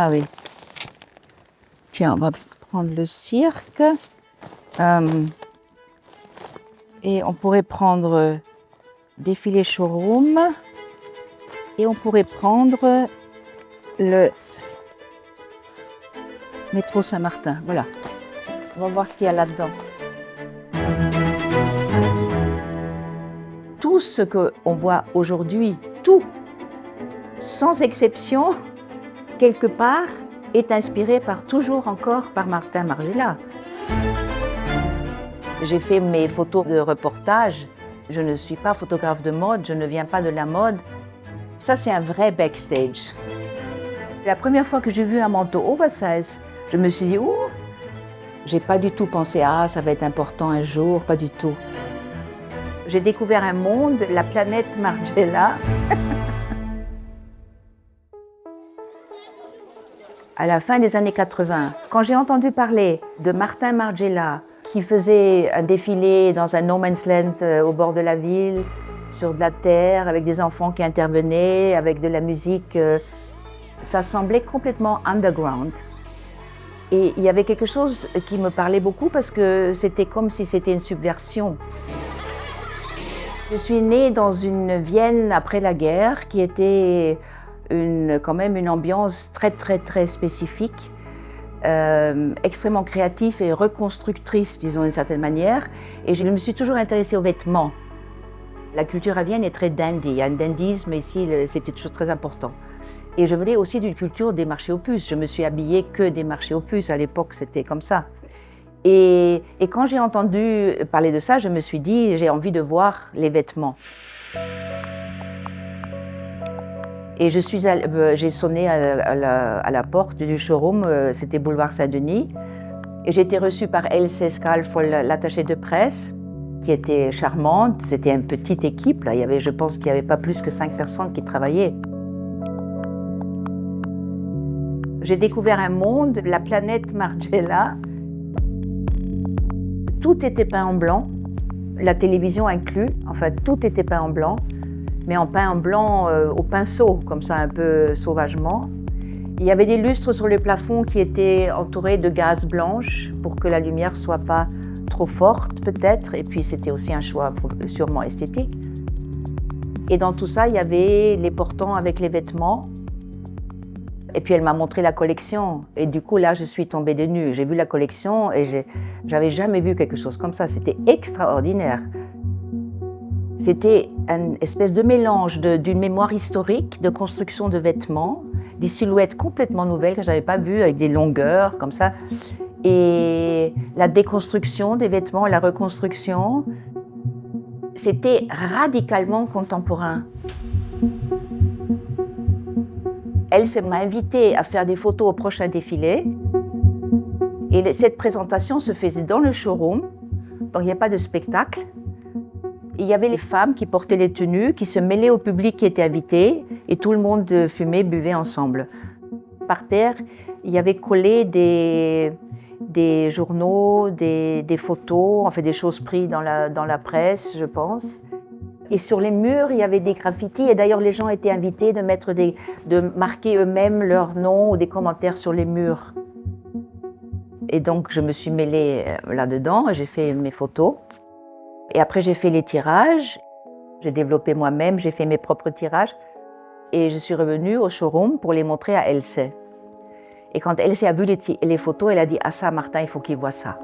Ah oui. Tiens, on va prendre le cirque. Et on pourrait prendre défilé showroom. Et on pourrait prendre le métro Saint-Martin. Voilà. On va voir ce qu'il y a là-dedans. Tout ce qu'on voit aujourd'hui, tout, sans exception, quelque part, est inspiré toujours encore par Martin Margiela. J'ai fait mes photos de reportage. Je ne suis pas photographe de mode, je ne viens pas de la mode. Ça, c'est un vrai backstage. La première fois que j'ai vu un manteau oversize, je me suis dit, oh, j'ai pas du tout pensé, ça va être important un jour, pas du tout. J'ai découvert un monde, la planète Margiela. À la fin des années 80, quand j'ai entendu parler de Martin Margiela qui faisait un défilé dans un no man's land au bord de la ville, sur de la terre, avec des enfants qui intervenaient, avec de la musique, ça semblait complètement underground. Et il y avait quelque chose qui me parlait beaucoup parce que c'était comme si c'était une subversion. Je suis née dans une Vienne après la guerre qui était quand même une ambiance très spécifique, extrêmement créative et reconstructrice, disons d'une certaine manière. Et je me suis toujours intéressée aux vêtements. La culture à Vienne est très dandy, il y a un dandisme ici, c'était toujours très important. Et je venais aussi d'une culture des marchés aux puces. Je me suis habillée que des marchés aux puces, à l'époque c'était comme ça. Et quand j'ai entendu parler de ça, je me suis dit, j'ai envie de voir les vêtements. Et j'ai sonné à la porte du showroom, c'était boulevard Saint-Denis. Et j'ai été reçue par Else Skalfoll, l'attachée de presse, qui était charmante. C'était une petite équipe, là. Je pense qu'il n'y avait pas plus que 5 personnes qui travaillaient. J'ai découvert un monde, la planète Margiela. Tout était peint en blanc, la télévision inclus, enfin tout était peint en blanc, mais en peint en blanc au pinceau, comme ça un peu sauvagement. Il y avait des lustres sur le plafond qui étaient entourés de gaze blanche pour que la lumière ne soit pas trop forte peut-être, et puis c'était aussi un choix sûrement esthétique. Et dans tout ça, il y avait les portants avec les vêtements. Et puis elle m'a montré la collection et du coup là je suis tombée des nues. J'ai vu la collection et j'avais jamais vu quelque chose comme ça, c'était extraordinaire. C'était une espèce de mélange d'une mémoire historique, de construction de vêtements, des silhouettes complètement nouvelles que je n'avais pas vues avec des longueurs comme ça, et la déconstruction des vêtements, la reconstruction. C'était radicalement contemporain. Elle m'a invitée à faire des photos au prochain défilé. Et cette présentation se faisait dans le showroom, donc il n'y a pas de spectacle. Et il y avait les femmes qui portaient les tenues, qui se mêlaient au public qui était invité, et tout le monde fumait, buvait ensemble. Par terre, il y avait collé des journaux, des photos, enfin des choses prises dans la presse, je pense. Et sur les murs, il y avait des graffitis. Et d'ailleurs, les gens étaient invités de marquer eux-mêmes leurs noms ou des commentaires sur les murs. Et donc, je me suis mêlée là-dedans. J'ai fait mes photos. Et après, j'ai fait les tirages. J'ai développé moi-même. J'ai fait mes propres tirages. Et je suis revenue au showroom pour les montrer à Else. Et quand Else a vu les photos, elle a dit « Ah ça, Martin, il faut qu'il voit ça ».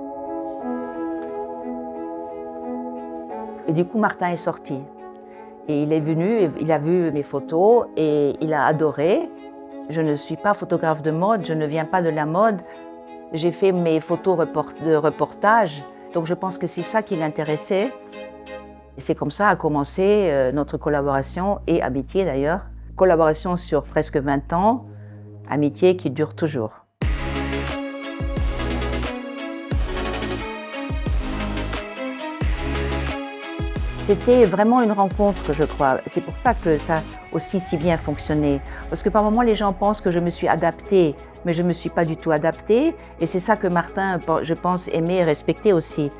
Et du coup, Martin est sorti. Et il est venu, il a vu mes photos et il a adoré. Je ne suis pas photographe de mode, je ne viens pas de la mode. J'ai fait mes photos de reportage, donc je pense que c'est ça qui l'intéressait. Et c'est comme ça a commencé notre collaboration et amitié d'ailleurs. Collaboration sur presque 20 ans, amitié qui dure toujours. C'était vraiment une rencontre, je crois. C'est pour ça que ça a aussi si bien fonctionné. Parce que par moments, les gens pensent que je me suis adaptée, mais je ne me suis pas du tout adaptée. Et c'est ça que Martin, je pense, aimait et respectait aussi.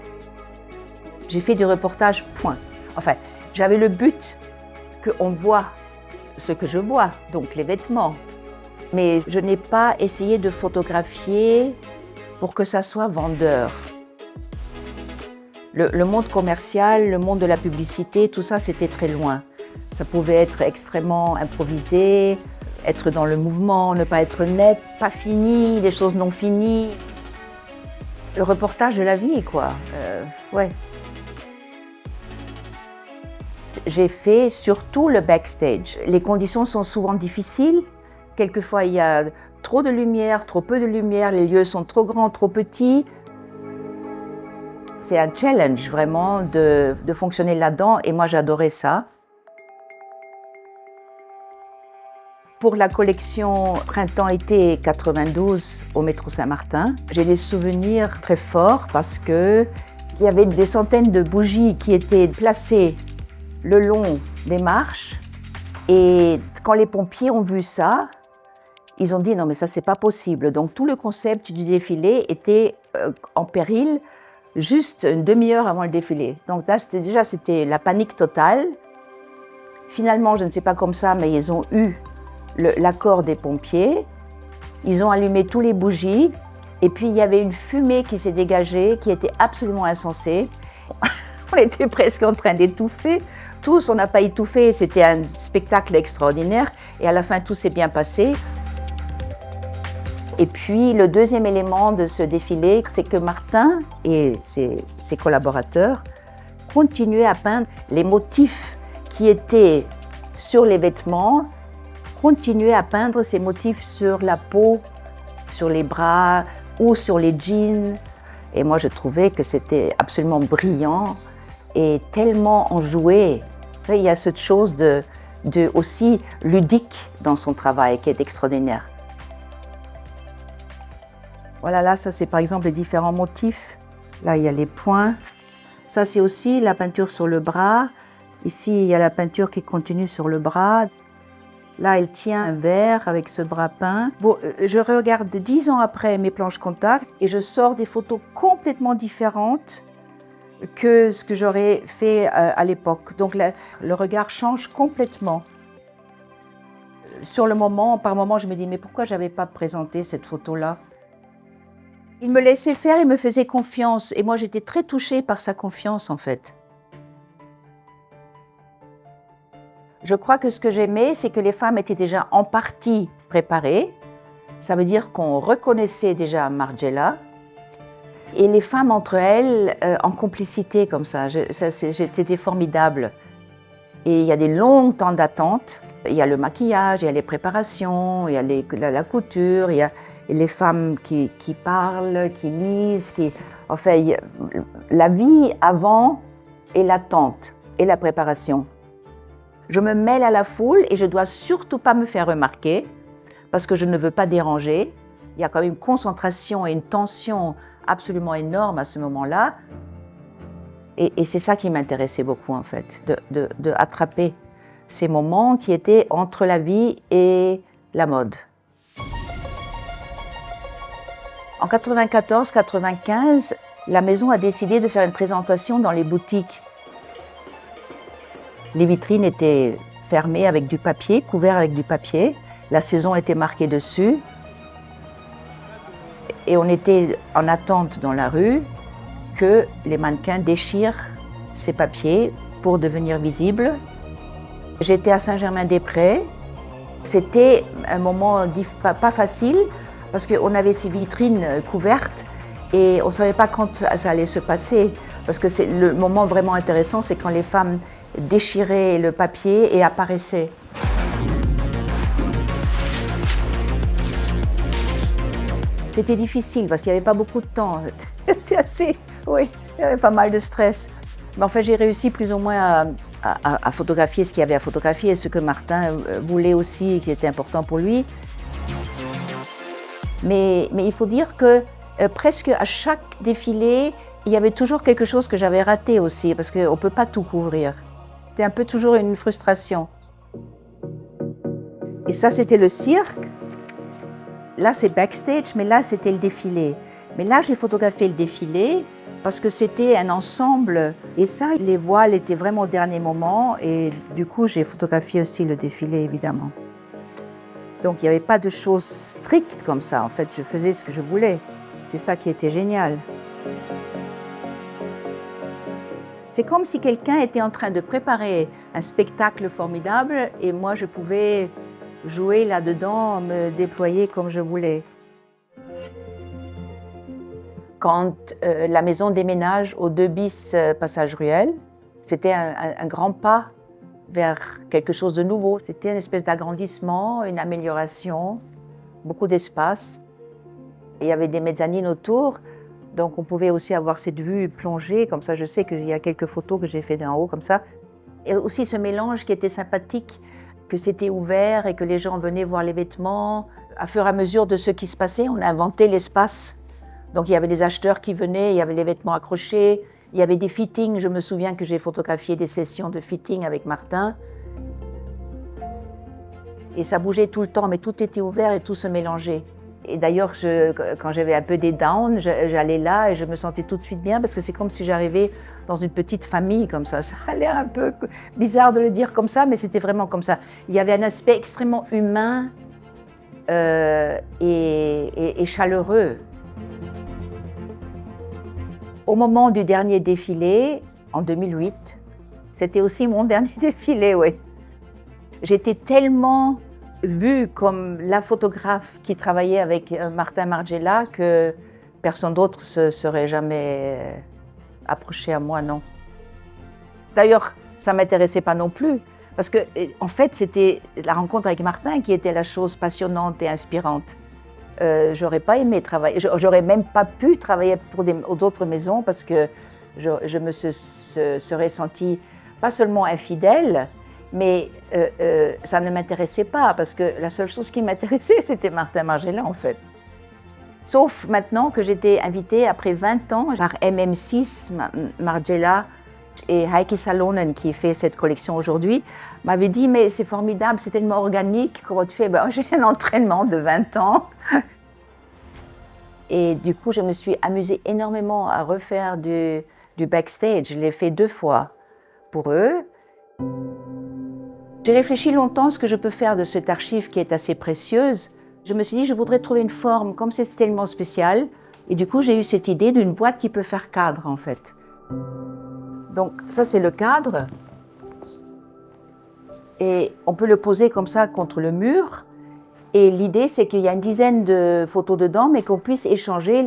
J'ai fait du reportage, point. Enfin, j'avais le but qu'on voit ce que je vois, donc les vêtements. Mais je n'ai pas essayé de photographier pour que ça soit vendeur. Le monde commercial, le monde de la publicité, tout ça, c'était très loin. Ça pouvait être extrêmement improvisé, être dans le mouvement, ne pas être net, pas fini, des choses non finies. Le reportage de la vie, quoi. Ouais. J'ai fait surtout le backstage. Les conditions sont souvent difficiles. Quelquefois, il y a trop de lumière, trop peu de lumière, les lieux sont trop grands, trop petits. C'est un challenge vraiment de fonctionner là-dedans et moi j'adorais ça. Pour la collection Printemps-été 92 au métro Saint-Martin, j'ai des souvenirs très forts parce qu'il y avait des centaines de bougies qui étaient placées le long des marches et quand les pompiers ont vu ça, ils ont dit non mais ça c'est pas possible. Donc tout le concept du défilé était en péril juste une demi-heure avant le défilé. Donc là c'était la panique totale. Finalement, je ne sais pas comme ça, mais ils ont eu l'accord des pompiers. Ils ont allumé tous les bougies et puis il y avait une fumée qui s'est dégagée qui était absolument insensée. On était presque en train d'étouffer. Tous, on n'a pas étouffé, c'était un spectacle extraordinaire et à la fin tout s'est bien passé. Et puis le deuxième élément de ce défilé, c'est que Martin et ses collaborateurs continuaient à peindre les motifs qui étaient sur les vêtements, continuaient à peindre ces motifs sur la peau, sur les bras ou sur les jeans. Et moi je trouvais que c'était absolument brillant et tellement enjoué. Il y a cette chose de aussi ludique dans son travail qui est extraordinaire. Voilà, là, ça c'est par exemple les différents motifs. Là, il y a les points. Ça, c'est aussi la peinture sur le bras. Ici, il y a la peinture qui continue sur le bras. Là, elle tient un verre avec ce bras peint. Bon, je regarde 10 ans après mes planches contact et je sors des photos complètement différentes que ce que j'aurais fait à l'époque. Donc, le regard change complètement. Sur le moment, par moment, je me dis, mais pourquoi je n'avais pas présenté cette photo-là ? Il me laissait faire, il me faisait confiance. Et moi, j'étais très touchée par sa confiance, en fait. Je crois que ce que j'aimais, c'est que les femmes étaient déjà en partie préparées. Ça veut dire qu'on reconnaissait déjà Margiela. Et les femmes entre elles, en complicité comme ça, c'était formidable. Et il y a des longs temps d'attente. Il y a le maquillage, il y a les préparations, il y a la couture, il y a les femmes qui parlent, qui lisent. Enfin, la vie avant et l'attente et la préparation. Je me mêle à la foule et je ne dois surtout pas me faire remarquer parce que je ne veux pas déranger. Il y a quand même une concentration et une tension absolument énorme à ce moment-là. Et c'est ça qui m'intéressait beaucoup en fait, de attraper ces moments qui étaient entre la vie et la mode. En 94-95, la maison a décidé de faire une présentation dans les boutiques. Les vitrines étaient fermées avec du papier, couvertes avec du papier. La saison était marquée dessus. Et on était en attente dans la rue que les mannequins déchirent ces papiers pour devenir visibles. J'étais à Saint-Germain-des-Prés. C'était un moment pas facile parce qu'on avait ces vitrines couvertes et on ne savait pas quand ça allait se passer. Parce que le moment vraiment intéressant, c'est quand les femmes déchiraient le papier et apparaissaient. C'était difficile parce qu'il n'y avait pas beaucoup de temps. Oui, il y avait pas mal de stress. Mais en fait, j'ai réussi plus ou moins à photographier ce qu'il y avait à photographier, ce que Martin voulait aussi et qui était important pour lui. Mais il faut dire que presque à chaque défilé, il y avait toujours quelque chose que j'avais raté aussi, parce qu'on ne peut pas tout couvrir. C'était un peu toujours une frustration. Et ça, c'était le cirque. Là, c'est backstage, mais là, c'était le défilé. Mais là, j'ai photographié le défilé parce que c'était un ensemble. Et ça, les voiles étaient vraiment au dernier moment. Et du coup, j'ai photographié aussi le défilé, évidemment. Donc il n'y avait pas de choses strictes comme ça. En fait, je faisais ce que je voulais. C'est ça qui était génial. C'est comme si quelqu'un était en train de préparer un spectacle formidable et moi je pouvais jouer là-dedans, me déployer comme je voulais. Quand la maison déménage au 2 bis Passage Ruelle, c'était un grand pas vers quelque chose de nouveau. C'était une espèce d'agrandissement, une amélioration, beaucoup d'espace. Il y avait des mezzanines autour, donc on pouvait aussi avoir cette vue plongée, comme ça je sais qu'il y a quelques photos que j'ai fait d'en haut comme ça. Et aussi ce mélange qui était sympathique, que c'était ouvert et que les gens venaient voir les vêtements. À fur et à mesure de ce qui se passait, on a inventé l'espace. Donc il y avait des acheteurs qui venaient, il y avait les vêtements accrochés, il y avait des fittings. Je me souviens que j'ai photographié des sessions de fitting avec Martin. Et ça bougeait tout le temps, mais tout était ouvert et tout se mélangeait. Et d'ailleurs, quand j'avais un peu des downs, j'allais là et je me sentais tout de suite bien parce que c'est comme si j'arrivais dans une petite famille comme ça. Ça a l'air un peu bizarre de le dire comme ça, mais c'était vraiment comme ça. Il y avait un aspect extrêmement humain et chaleureux. Au moment du dernier défilé, en 2008, c'était aussi mon dernier défilé, oui. J'étais tellement vue comme la photographe qui travaillait avec Martin Margiela que personne d'autre se serait jamais approché à moi, non. D'ailleurs, ça ne m'intéressait pas non plus, parce que en fait, c'était la rencontre avec Martin qui était la chose passionnante et inspirante. J'aurais pas aimé travailler, j'aurais même pas pu travailler pour d'autres maisons parce que je me serais sentie pas seulement infidèle, mais ça ne m'intéressait pas parce que la seule chose qui m'intéressait, c'était Martin Margiela en fait. Sauf maintenant que j'étais invitée après 20 ans par MM6, Margiela et Heikki Salonen qui fait cette collection aujourd'hui, m'avait dit mais c'est formidable, c'est tellement organique, comment tu fais? Ben, j'ai un entraînement de 20 ans. Et du coup, je me suis amusée énormément à refaire du backstage. Je l'ai fait 2 fois pour eux. J'ai réfléchi longtemps à ce que je peux faire de cette archive qui est assez précieuse. Je me suis dit, je voudrais trouver une forme, comme c'est tellement spécial. Et du coup, j'ai eu cette idée d'une boîte qui peut faire cadre, en fait. Donc, ça, c'est le cadre. Et on peut le poser comme ça contre le mur. Et l'idée, c'est qu'il y a une dizaine de photos dedans, mais qu'on puisse échanger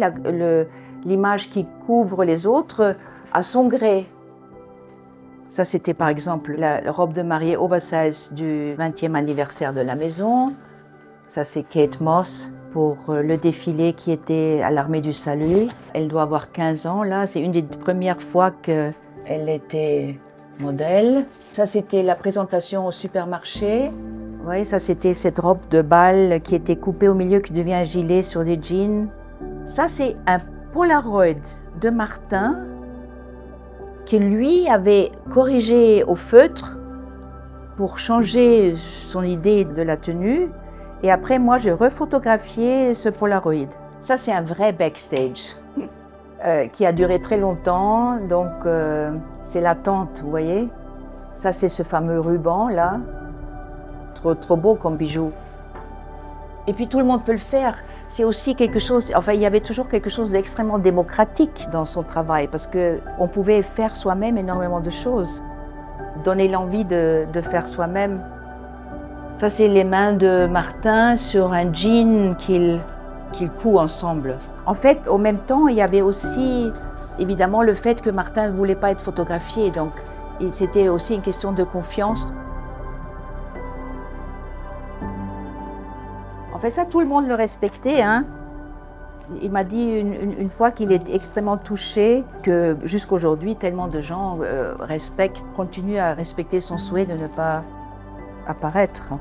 l'image qui couvre les autres à son gré. Ça, c'était par exemple la robe de mariée oversize du 20e anniversaire de la maison. Ça, c'est Kate Moss pour le défilé qui était à l'Armée du Salut. Elle doit avoir 15 ans, là. C'est une des premières fois qu'elle était modèle. Ça, c'était la présentation au supermarché. Oui, ça, c'était cette robe de bal qui était coupée au milieu, qui devient un gilet sur des jeans. Ça, c'est un Polaroid de Martin que lui avait corrigé au feutre pour changer son idée de la tenue. Et après, moi, j'ai refotographié ce Polaroid. Ça, c'est un vrai backstage qui a duré très longtemps. Donc, c'est la tente, vous voyez. Ça, c'est ce fameux ruban, là. Trop beau comme bijou. Et puis, tout le monde peut le faire. C'est aussi quelque chose, enfin, il y avait toujours quelque chose d'extrêmement démocratique dans son travail parce qu'on pouvait faire soi-même énormément de choses, donner l'envie de faire soi-même. Ça, c'est les mains de Martin sur un jean qu'il coud ensemble. En fait, au même temps, il y avait aussi, évidemment, le fait que Martin ne voulait pas être photographié, donc c'était aussi une question de confiance. En fait, ça, tout le monde le respectait, hein. Il m'a dit une fois qu'il est extrêmement touché que jusqu'aujourd'hui, tellement de gens continuent à respecter son souhait de ne pas apparaître.